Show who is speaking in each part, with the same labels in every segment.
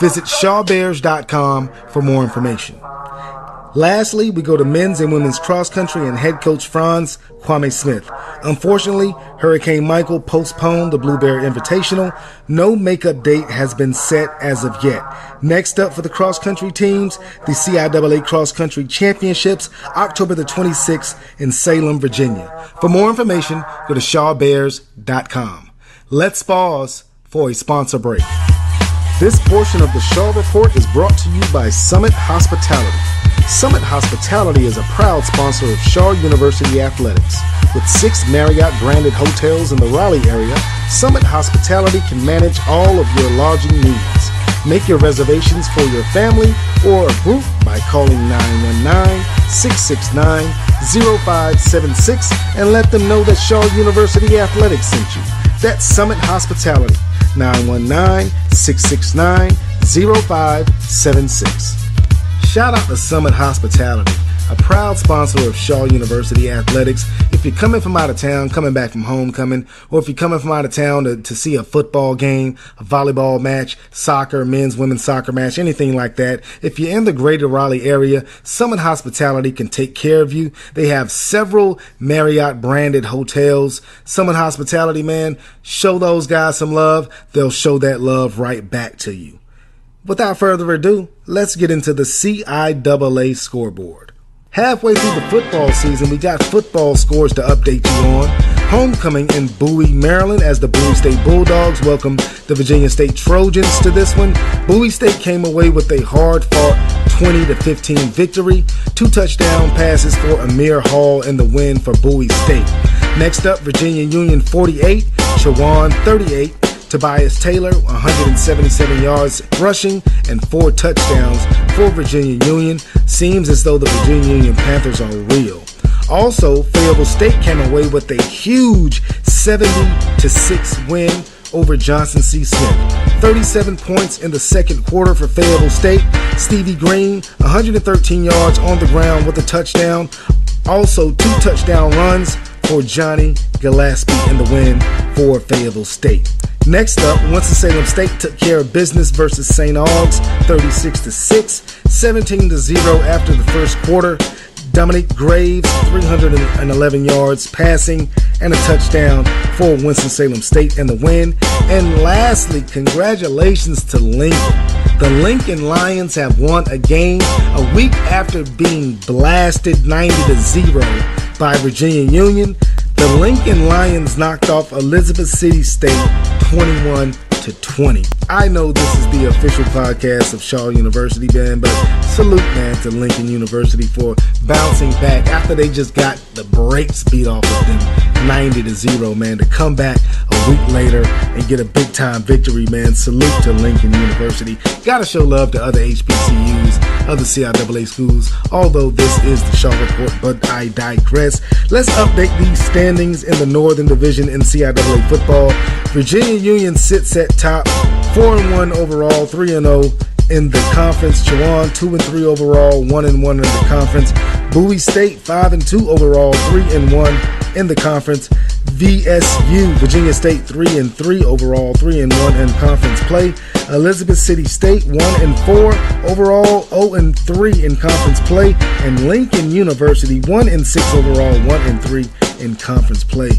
Speaker 1: Visit shawbears.com for more information. Lastly, we go to men's and women's cross country and head coach Franz Kwame Smith. Unfortunately, Hurricane Michael postponed the Blue Bear Invitational. No makeup date has been set as of yet. Next up for the cross country teams, the CIAA Cross Country Championships, October the 26th in Salem, Virginia. For more information, go to shawbears.com. Let's pause for a sponsor break. This portion of the Shaw Report is brought to you by Summit Hospitality. Summit Hospitality is a proud sponsor of Shaw University Athletics. With 6 Marriott-branded hotels in the Raleigh area, Summit Hospitality can manage all of your lodging needs. Make your reservations for your family or a group by calling 919-669-0576 and let them know that Shaw University Athletics sent you. That's Summit Hospitality, 919-669-0576. Shout out to Summit Hospitality, a proud sponsor of Shaw University Athletics. If you're coming from out of town, coming back from homecoming, or if you're coming from out of town to see a football game, a volleyball match, soccer, men's, women's soccer match, anything like that, if you're in the greater Raleigh area, Summit Hospitality can take care of you. They have several Marriott-branded hotels. Summit Hospitality, man, show those guys some love. They'll show that love right back to you. Without further ado, let's get into the CIAA Scoreboard. Halfway through the football season, we got football scores to update you on. Homecoming in Bowie, Maryland, as the Bowie State Bulldogs welcome the Virginia State Trojans to this one. Bowie State came away with a hard-fought 20-15 victory. 2 touchdown passes for Amir Hall in the win for Bowie State. Next up, Virginia Union 48, Chowan 38. Tobias Taylor, 177 yards rushing and 4 touchdowns for Virginia Union. Seems as though the Virginia Union Panthers are real. Also, Fayetteville State came away with a huge 70-6 win over Johnson C. Smith. 37 points in the second quarter for Fayetteville State. Stevie Green, 113 yards on the ground with a touchdown. Also, 2 touchdown runs for Johnny Gillespie in the win for Fayetteville State. Next up, Winston-Salem State took care of business versus St. Aug's, 36-6, 17-0 after the first quarter. Dominic Graves, 311 yards passing and a touchdown for Winston-Salem State in the win. And lastly, congratulations to Lincoln. The Lincoln Lions have won a game a week after being blasted 90-0 by Virginia Union. The Lincoln Lions knocked off Elizabeth City State 21-20. I know this is the official podcast of Shaw University, man, but salute, man, to Lincoln University for bouncing back after they just got the brakes beat off of them 90-0, man, to come back a week later and get a big-time victory, man. Salute to Lincoln University. Gotta show love to other HBCUs, other CIAA schools, although this is the Shaw Report, but I digress. Let's update these standings in the Northern Division in CIAA football. Virginia Union sits at top, 4-1 overall, 3-0 in the conference. Chowan 2-3 overall, 1-1 in the conference. Bowie State 5-2 overall, 3-1 in the conference. VSU, Virginia State 3-3 overall, 3-1 in conference play. Elizabeth City State 1-4 overall, 0-3 in conference play. And Lincoln University 1-6 overall, 1-3 in conference play.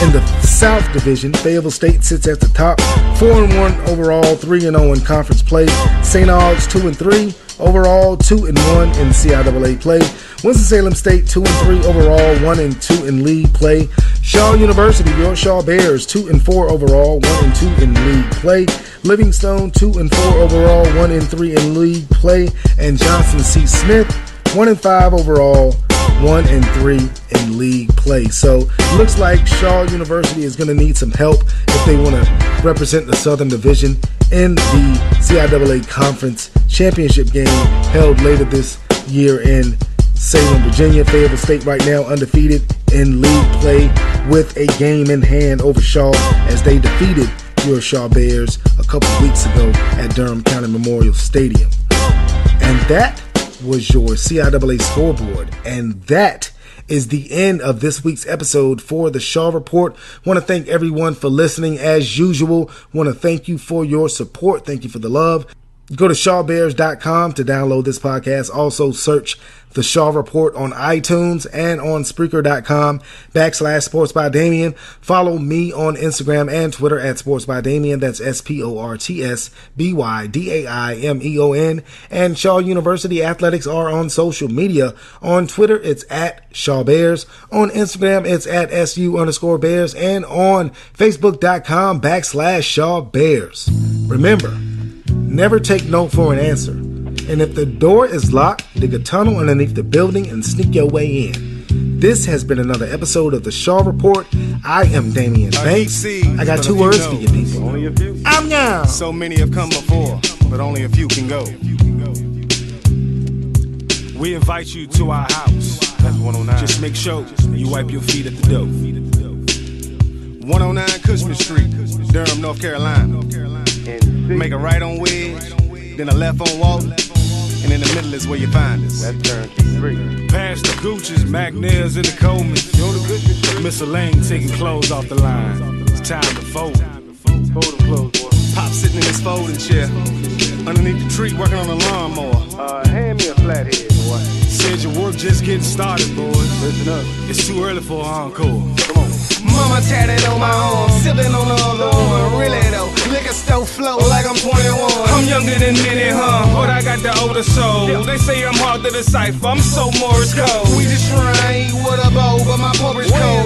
Speaker 1: In the South Division, Fayetteville State sits at the top, 4-1 overall, 3-0 in conference play. St. Aug's 2-3 overall, 2-1 in CIAA play. Winston-Salem State 2-3 overall, 1-2 in league play. Shaw University, your Shaw Bears 2-4 overall, 1-2 in league play. Livingstone 2-4 overall, 1-3 in league play. And Johnson C. Smith 1-5 overall, 1-3 in league play. So looks like Shaw University is going to need some help if they want to represent the Southern Division in the CIAA Conference Championship game held later this year in Salem, Virginia. Fayetteville State right now undefeated in league play with a game in hand over Shaw as they defeated your Shaw Bears a couple weeks ago at Durham County Memorial Stadium. And that was your CIAA Scoreboard, and that is the end of this week's episode for the Shaw Report. Want to thank everyone for listening as usual. Want to thank you for your support. Thank you for the love. Go to shawbears.com to download this podcast. Also search The Shaw Report on iTunes and on Spreaker.com/Sports by Damien. Follow me on Instagram and Twitter at Sports by Damien. That's SportsByDaimeon. And Shaw University Athletics are on social media. On Twitter, it's at Shaw Bears. On Instagram, it's at SU_Bears. And on Facebook.com/Shaw Bears. Remember, never take no for an answer. And if the door is locked, dig a tunnel underneath the building and sneak your way in. This has been another episode of the Shaw Report. I am Damian Banks. I got 2 words for you people.
Speaker 2: Only a few.
Speaker 1: I'm young.
Speaker 2: So many have come before, but only a few can go. We invite you to our house. That's 109. Just make sure you wipe your feet at the door. 109 Cushman Street, Durham, North Carolina. Make a right on Wedge, then a left on Walt, and in the middle is where you find us. That's turn 3. Past the Gooches, McNair's, and the Colemans. Miss Elaine taking clothes off the line. It's time to fold. Fold them clothes, boy. Pop sitting in his folding chair, underneath the tree working on a lawnmower. Hand me a flathead, boy. Said your work just getting started, boys. Listen up. It's too early for an encore. Come on. Mama tatted on my arm, sipping on the other one. Really though, liquor store flow like I'm 21. I'm younger than many, but I got the older soul. They say I'm hard to decipher, I'm so Morris code. We just trying to eat with a bow, but my porridge cold.